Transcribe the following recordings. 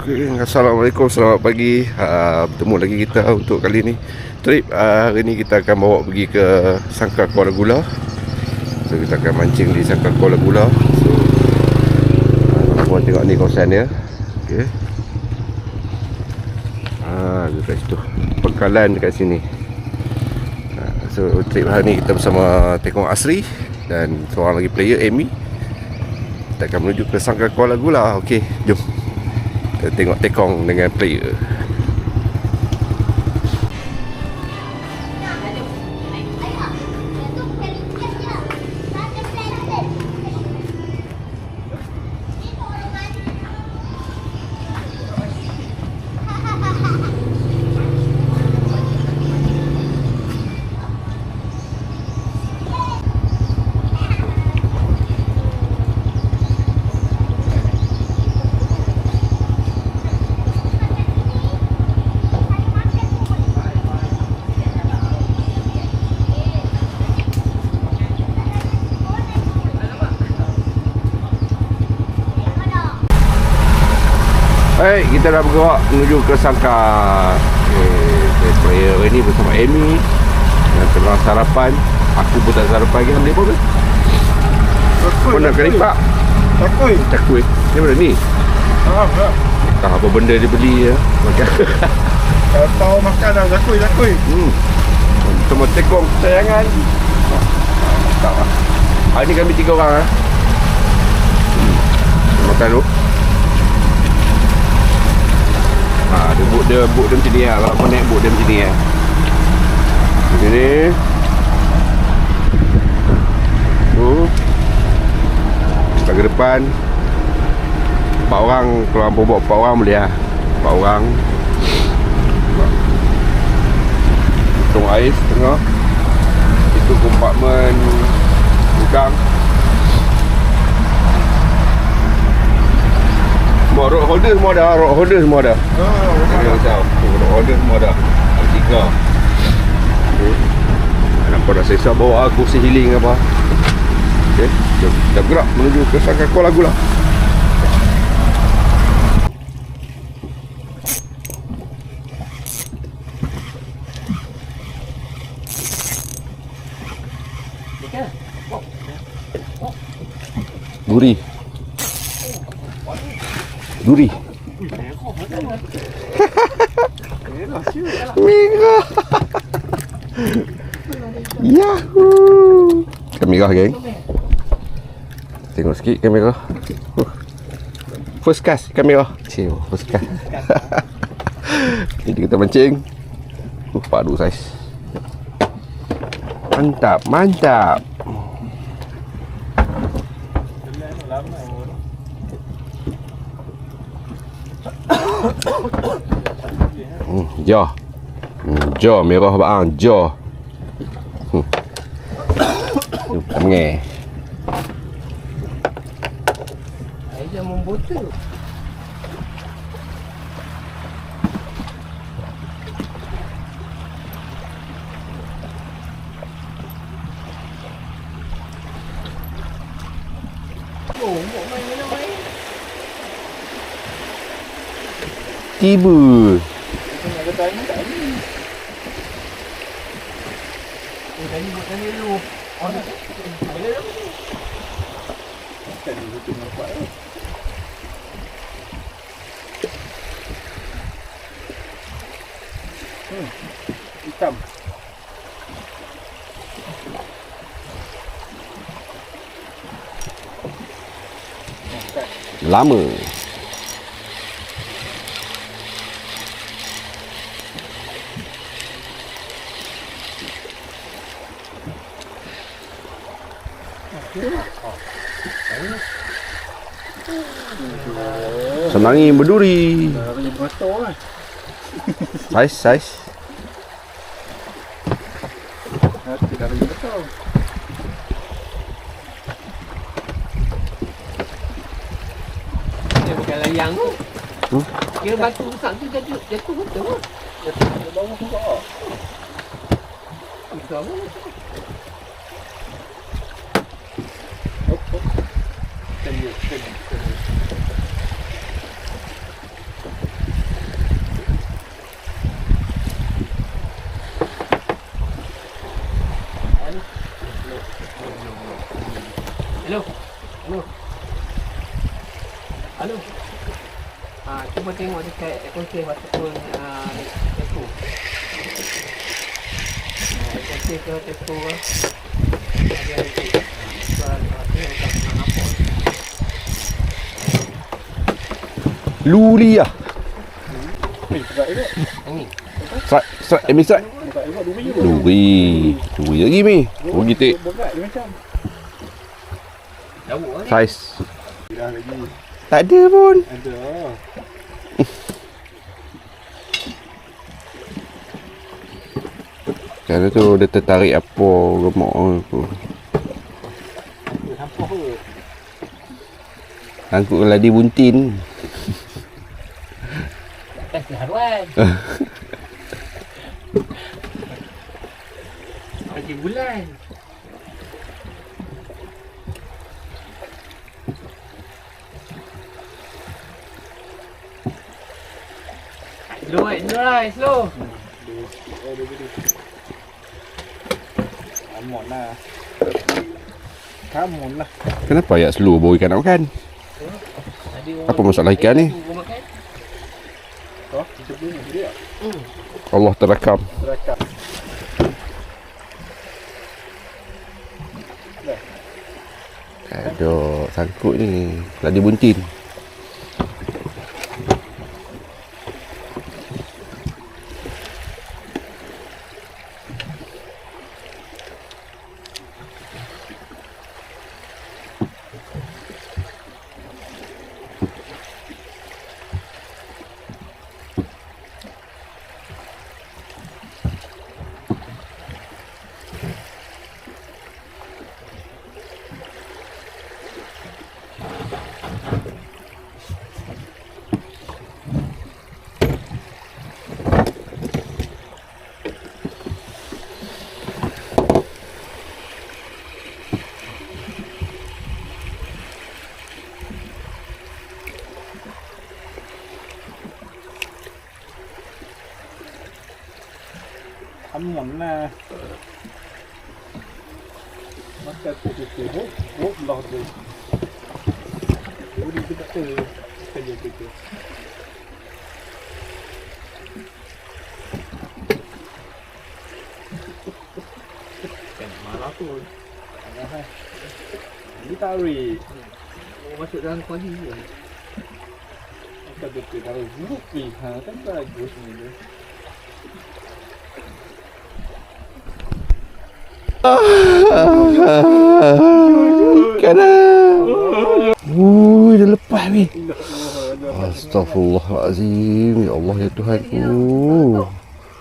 Okay, Assalamualaikum, selamat pagi. Bertemu lagi kita untuk kali ni trip. Hari ni kita akan bawa pergi ke Sangkar Kuala Gula. So kita akan mancing di Sangkar Kuala Gula. So korang tengok ni kawasan dia. Okay. Dekat situ pekalan dekat sini. So trip hari ni kita bersama Tekong Asri dan seorang lagi player, Amy. Kita akan menuju ke Sangkar Kuala Gula. Okay, jom kita tengok Tekong dengan player. Baik, kita dah bergerak menuju ke Sangkar. Player ini bersama Amy dan tengah sarapan. Aku pun tak sarapan lagi. Ambil apa ke? Kau nak kari pak? Cakui. Ni mana ni? Tak apa benda dia beli ya. Kalau tahu makan dah cakui. Semua Tekong kesayangan. Tak lah. Hari ni kami 3 orang. Makan dulu. Dia boot dia macam ni lah. Kalau kau naik boot dia macam ni lah. Macam ni. Kita ke depan 4 orang. Kalau korang bawa 4 orang boleh lah. 4 orang. Tong ais tengah. Itu kompartmen udang. Semua road holder semua dah. Road holder semua dah. Road holder semua dah. Ada 3. Okay. Nampak dah selesa bawa kursi healing apa. Okay. Jom kita bergerak menuju ke Sangkar Kuala Gula. Duri. Mega. Yahoo. Kamera geng. Tengok sikit kamera. First cast kamera. First cast. Jadi kita mancing. Padu saiz. Mantap. Jo merah bang, jo. Nge. Aja membotol. Tiba. Tadi dulu. Hitam. Lama. Senangi berduri. Saiz. Tidak lagi betul. Dia bukan layang tu. Kira batu besar tu jatuh betul. Jatuh bawah tu kau. Besar pun. Halo. Cuba tengok dekat Apple Cave ataupun Testo. Apple Cave ke Testo ke. Ada Luli lah. Ini. Strike, Emi strike. Luri lagi Mi. Oh gitu. Saiz. Tak ada pun. Ada. Kerana tu dia tertarik apa gemuk tu. Hampa ke? Angkut keladi buntin. Atas keharuan. Haji bulan. Slow. Come on lah. Kenapa ayat slow bawa ikan nak makan? Apa masalah ikan ni? Oh, kita punya dia. Allah terekam. Terakam. Aduh, sangkut ni. Keladi buntin. Come on lah. Makan tu hop lah tu. Jadi kita tak tahu kerja kita. Kan marah tu. Ini tarik. Masuk dalam kuali je. Makan tu tarik buruk ni. Kan bagus ni dia. Kanan. Ui, dah lepas ni. Astaghfirullahalazim. Ya Allah ya Tuhanku.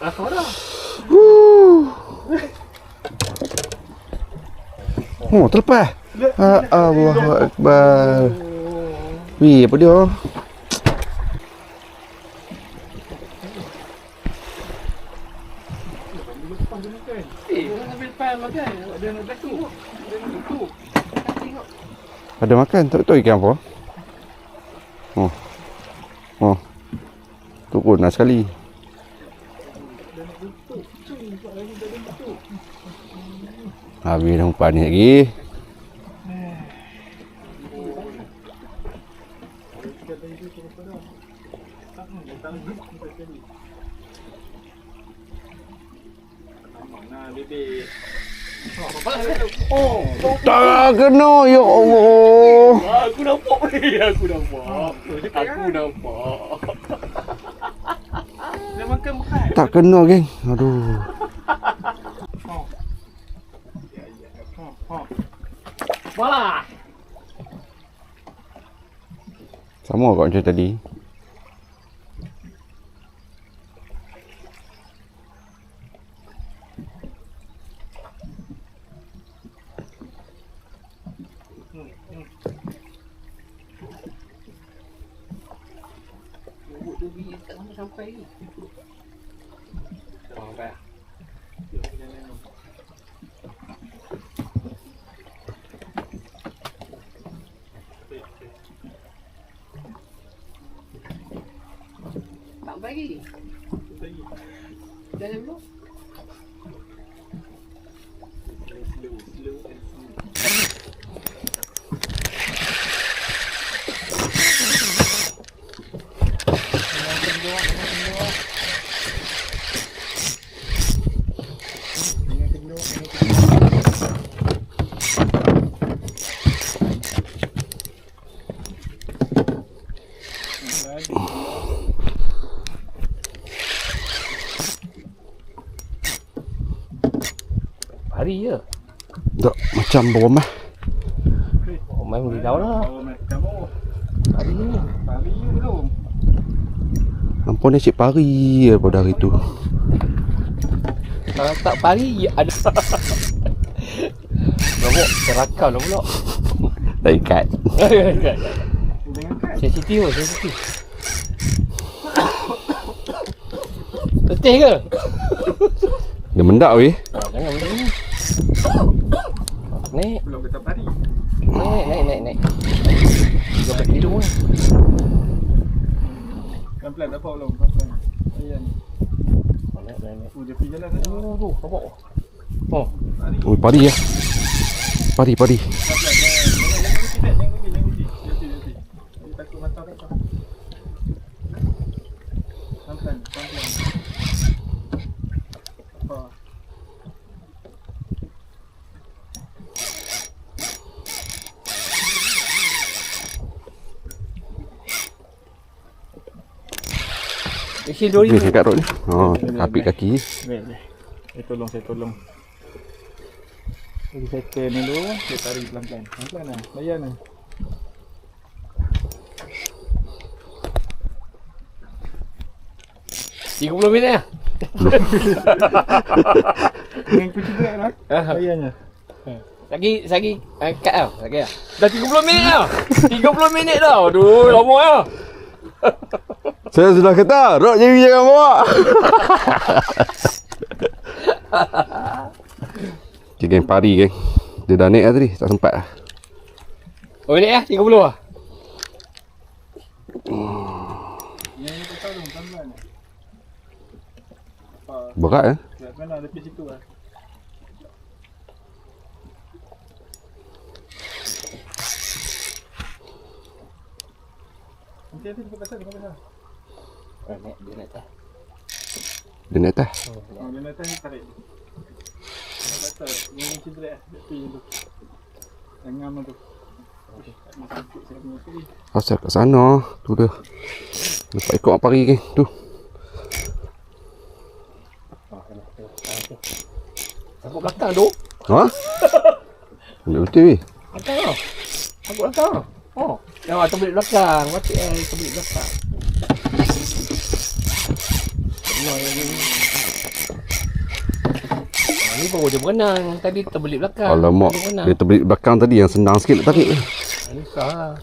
Korang. Oh, terlepas. Allahu Akbar. Wih, apa dia? Orang ambil pan makan. Dia nak tutup. Dia nak tutup. Tengok. Ada makan, tak tahu ikan apa. Oh. Tu pun nak sekali. Habis dah umpan ni lagi. Tak kena, ya Allah. Aku nampak ni. Aku nampak. Dia makan bukan? Tak kena, geng. Aduh. Malah. Sama kot macam tadi. Tu biji tak sampai ni. Sampai. Tak bagi. Jangan dulu. Slow. Pari je. Tak, macam bawah mah. Oh, main boleh tahu lah. Kamu Pari ni. pari belum. Nampak ni cik pari je pada hari tu. Kalau tak pari, ada. Lobok, terakam lah pula. Tak ikat. Sensitif ke? Sensitif. Letih ke? Dia mendak weh. Jangan macam ni. Naik. Belum kata pari. Naik. 13 kilo lah. Pelan-pelan dapat belum? Pelan-pelan. Ayan. Naik. Oh, dia pergi jalan tadi. Oh, nampak. Oh. Oh, pari ya. Pari. Pelan-pelan. Jangan pergi. Dia takut mata tak. Pelan-pelan. Apa? Isi lori Ni ni. kat rod ni. Oh, apik kaki. Baik. Saya tolong. Jadi settle dulu, saya tarik pelan-pelan. Pelan-pelan lah, layan lah. Tiga 30 minit lah. Dengan kunci berat lah, layannya. Lagi kat tau. Lagi lah. Dah 30 minit dah. 30 minit dah. Aduh, lama lah. Saya sudah kata, rod jadi jangan bawa. Okay, geng pari geng. Dia dah naik lah tadi, tak sempat lah. Oh, minit lah. 30 lah. Yang ni kau tahu pelan-pelan. Berat eh. Pelan-pelan lah, lebih situ lah. Nanti kau pasal. Dia naik atas. Dia naik atas. Oh, dia nak atas ni tarik. Dia kata, dia kunci berat lah, dia pergi tu. Jangan tu. Asal kat sana. Tu dia. Nampak ikut pari geng. Tu. Takut belakang tu. Ha? Ambil betul weh. Belakang tau. Takut belakang. Oh. Jangan terbalik belakang. Batik terbalik belakang. Ni baru dia berenang. Tadi terbalik belakang. Alamak. Dia terbelit belakang tadi yang senang sikit nak tarik. Ni salah.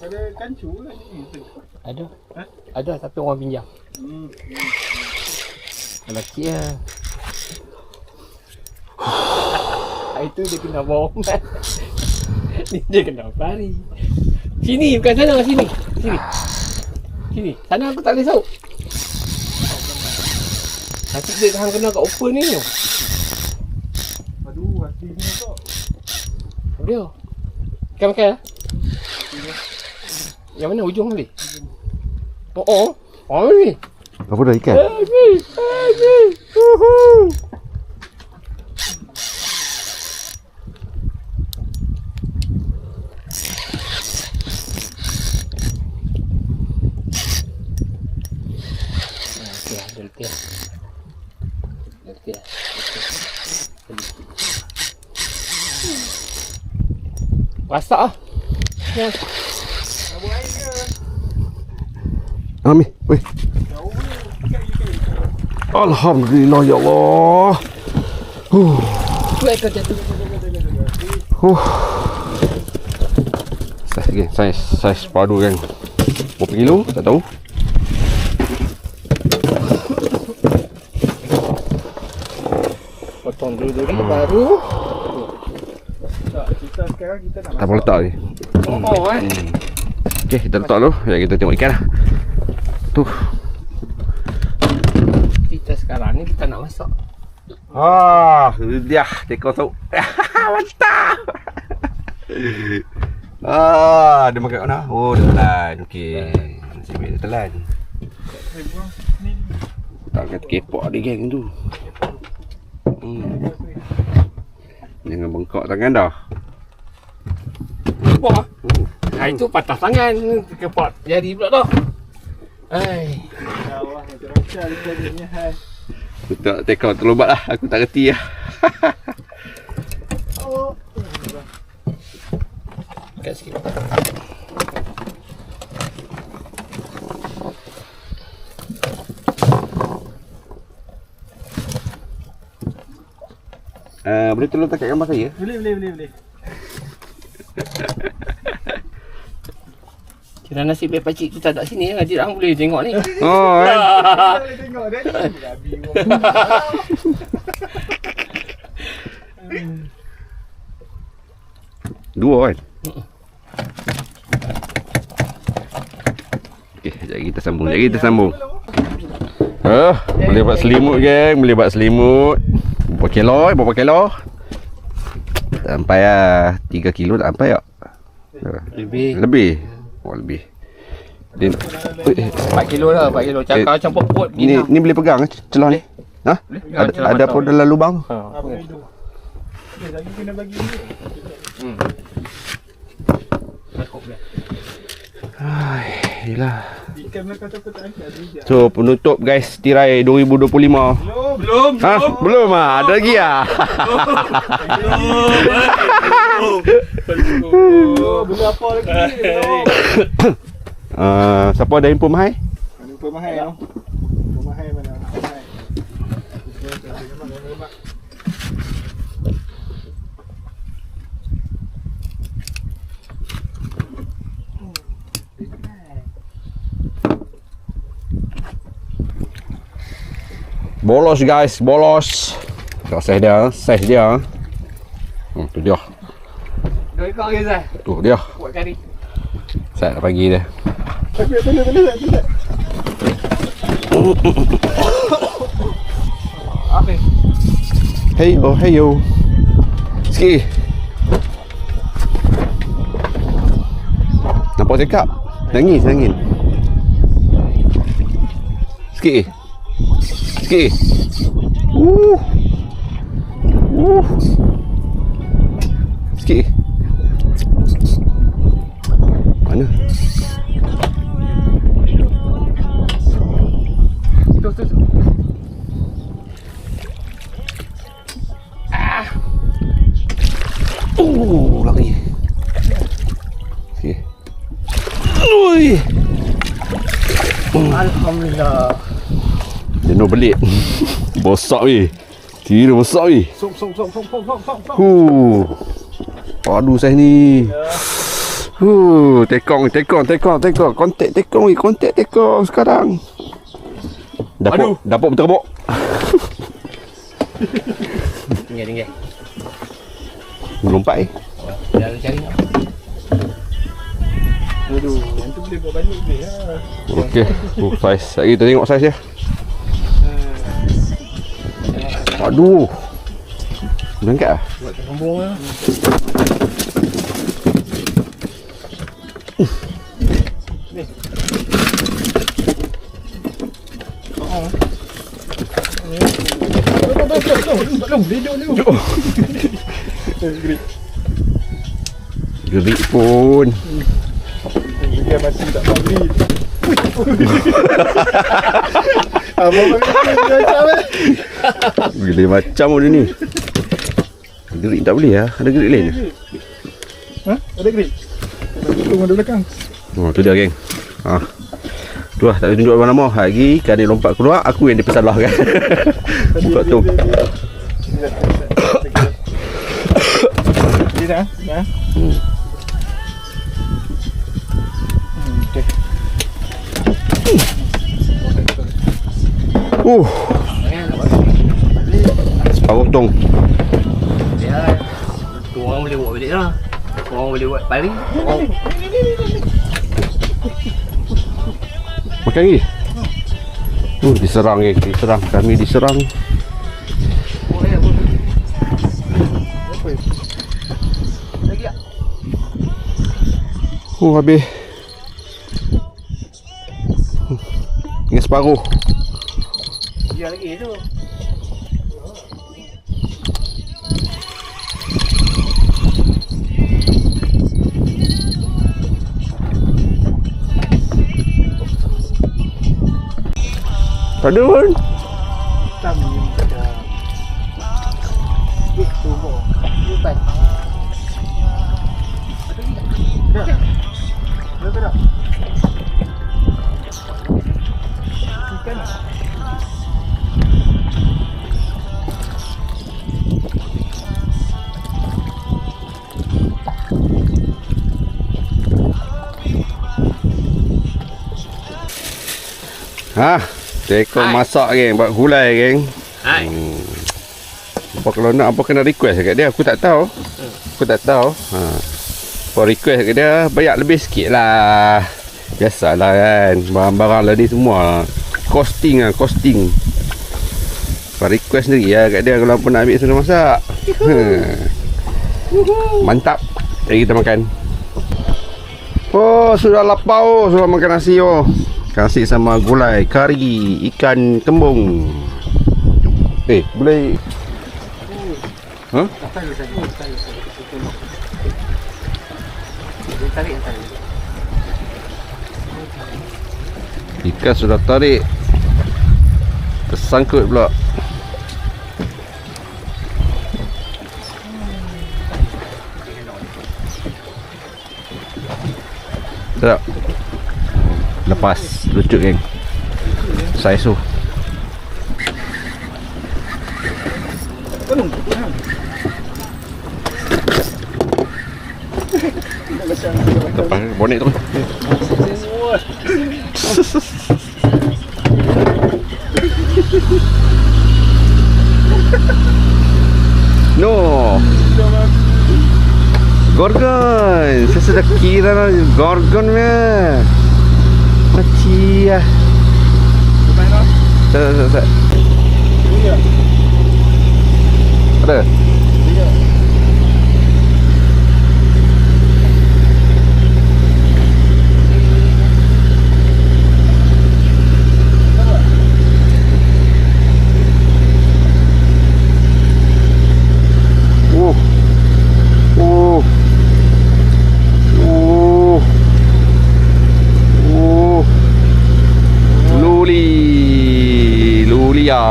Ada kancu lah ni. Ada. Ada tapi orang pinjam. Lelaki lah. Itu dia kena bawang. Ni dia kena pari. Sini bukan sana, sini. Sini. Sana aku tak boleh sauk. Nanti dia hang kena kat open ni. Aduh, hati ni tu. Dia. Makan lah. Yang mana ujung ni? Oh ni. Apa dah ikan? Ni. Letih. Masak ah. Ya. Ambil. Weh. Alhamdulillah ya Allah. Kuat kau jatuh. Saiz geng, saiz padu geng. Berapa kilo? Tak tahu. Potong dulu baru. Tak, kita sekarang kita nak Tak boleh letak ni. Okey, kita letak dulu. Ya, kita tengok ikan lah. Tu. Kita sekarang ni kita nak masak. Dia tekor tu. Mantap. Dia makan kat mana? Oh, dia telan. Okey. Nasib baik dia telan. Tak kata kepok dia geng tu. Jangan bengkak tangan dah. Kepok ah. Itu patah tangan. Kepok jadi pula dah. Ai. Macam recordingnya hai. Aku tak take out terlombat lah. Aku tak reti lah. Oh. Kat sikit. Boleh tolong takat gambar saya? Boleh. Kira nasib baik pakcik tu tak sini lah. Dia orang boleh tengok ni. Oh kan? Boleh tengok dia ni. Babi. Dua kan? Okay, sekejap kita sambung. Boleh buat selimut geng. Berapa kilo? Tak sampai lah 3 kilo tak sampai tak? Lebih. Oh lebih. Dia, 4 kilo lah, 4 kilo. Cakar campur pot ni boleh pegang celah ni? Ha? Ada apa dalam lubang? Apa hidung? Lagi kena bagi ni. Yelah. Ikan belakang tu tak angkat dia. So penutup guys tirai 2025. Belum. Belum ah, ada lagi ah. Belum apa lagi. Siapa ada info mahal? Info mahal. Mana? Bolos guys, bolos. Tengok saiz dia. Tu dia. 2 ekor ke Zai? Tu dia. Buat kari. Saya nak bagi dia. Boleh. Apa? Hey yo. Sikit. Nampak cakap? Nangis. Sikit. Sikit. Mana? Tu. Lagi. Sikit. Ui. Alhamdulillah. Dia nak belit. Bosak weh. Tira bosak weh. Som. Aduh saiz ni. Tekong. Kontak tekong sekarang. Dapur berterabuk. Tinggal. Lompat Dah cari. Aduh, yang tu boleh buat banyak boleh lah. Okey. Saiz. Lagi kita tengok saiz dia. Aduh. Dah angkat lah. Buat terkembung lah. Belum, duduk. Gerik pun. Dia mati tak bagi. Abang macam Gila macam dia ni. Gerik tak boleh lah. Ada gerik lain ke? Ada gerik? Tunggu ada belakang. Oh tu dia geng. Tu lah tak boleh tunjuk mana-mana. Lagi kan dia lompat keluar, aku yang dipesalah kan. Buka tu. Dia dah. Okey. Separuh tong. Ya. Tu orang boleh buat balik lah. Orang boleh buat paling. Makan lagi? Diserang geng. Kami diserang. Lagi tak? Habis. Ini separuh. Dia lagi tu. Tak ada pun. Hitam ni ada. Itu mo. Hitam. Ada. Ikan. Ha, tekok masak geng, buat gulai geng. Hai. Apa kalau nak apa kena request kat dia, aku tak tahu. Aku tak tahu. Ha. Apa request kat dia, bayar lebih sikit lah. Biasalah kan, barang-barang lah ni semua costing lah, costing. Apa request sendiri lah kat dia kalau apa nak ambil suruh masak. Mantap. Jadi kita makan. Oh, sudah lapar oh, sudah makan nasi oh. Nasi sama gulai kari ikan kembung. Boleh. Ha? Ikan sudah tarik. Tersangkut pula. Tak. Lepas lucu geng. Saiz tu. Lepas bonet tu. No. Gorgon. Saya sudah kira gorgon meh. Macam ya. Set. Ada.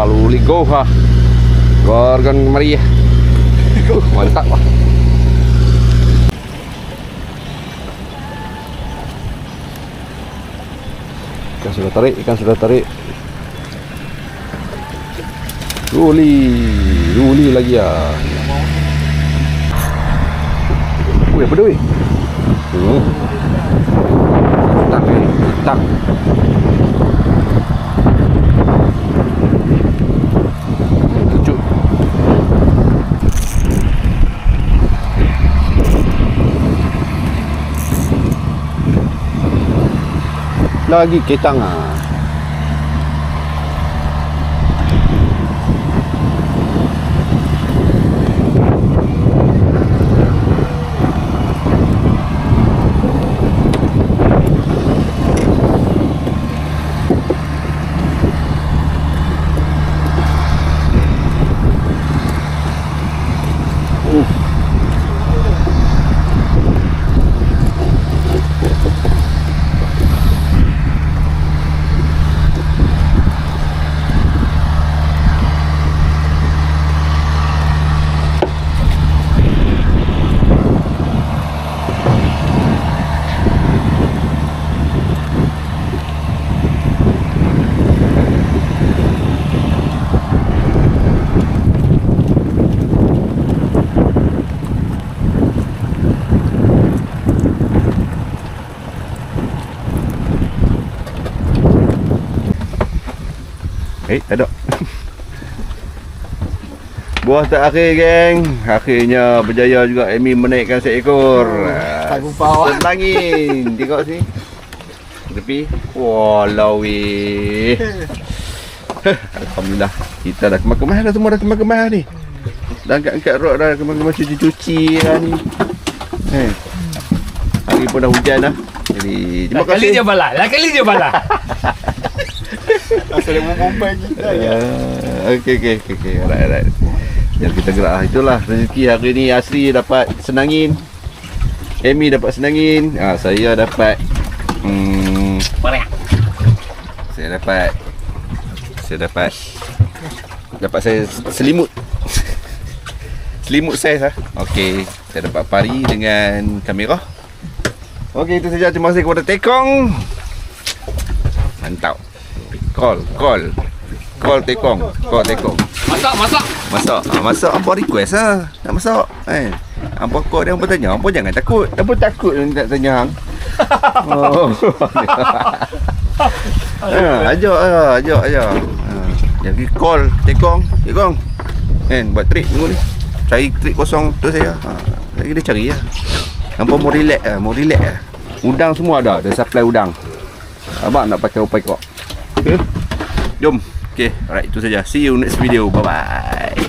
Luli go ha. Gorgon mari. Mantap lah. Ikan sudah tarik. Luli lagi ya. Apa dia weh? Tak. Lagi ketang ah. Tak ada. Buah tak akhir geng. Akhirnya berjaya juga Amy menaikkan seekor. Tak jumpa. Senangin. Tengok sini. Tepi. Walau weh. Alhamdulillah. Kita dah kemas-kemas dah, semua dah kemas-kemas ni. Dah angkat-angkat rod dah, kemas-kemas cuci-cuci dah ni. Hari pun dah hujan dah. Jadi terima kasih. Kali je balah. Asal dia memompai kita ya. Okey. Alright. Jadi kita gerak lah. Itulah rezeki hari ni. Asri dapat senangin. Amy dapat senangin. Saya dapat saya dapat saya dapat saya selimut. Selimut saiz lah. Okey, saya dapat pari dengan kamera. Okey, itu saja. Terima kasih kepada Tekong. Mantap. Call Tekong. Masak apa request lah. Nak masak. Apa kau dia apa tanya? Apa jangan takut. Apa takut nak tanya hang? Oh. Ajak. Jadi call Tekong. Buat trik minggu ni. Cari trik kosong tu saya. Lagi dia cari lah. Nampak mau relax lah. Udang semua ada supply udang. Abang nak pakai upai kok. Okay? Jom. Okay, alright, itu saja. See you next video. Bye bye.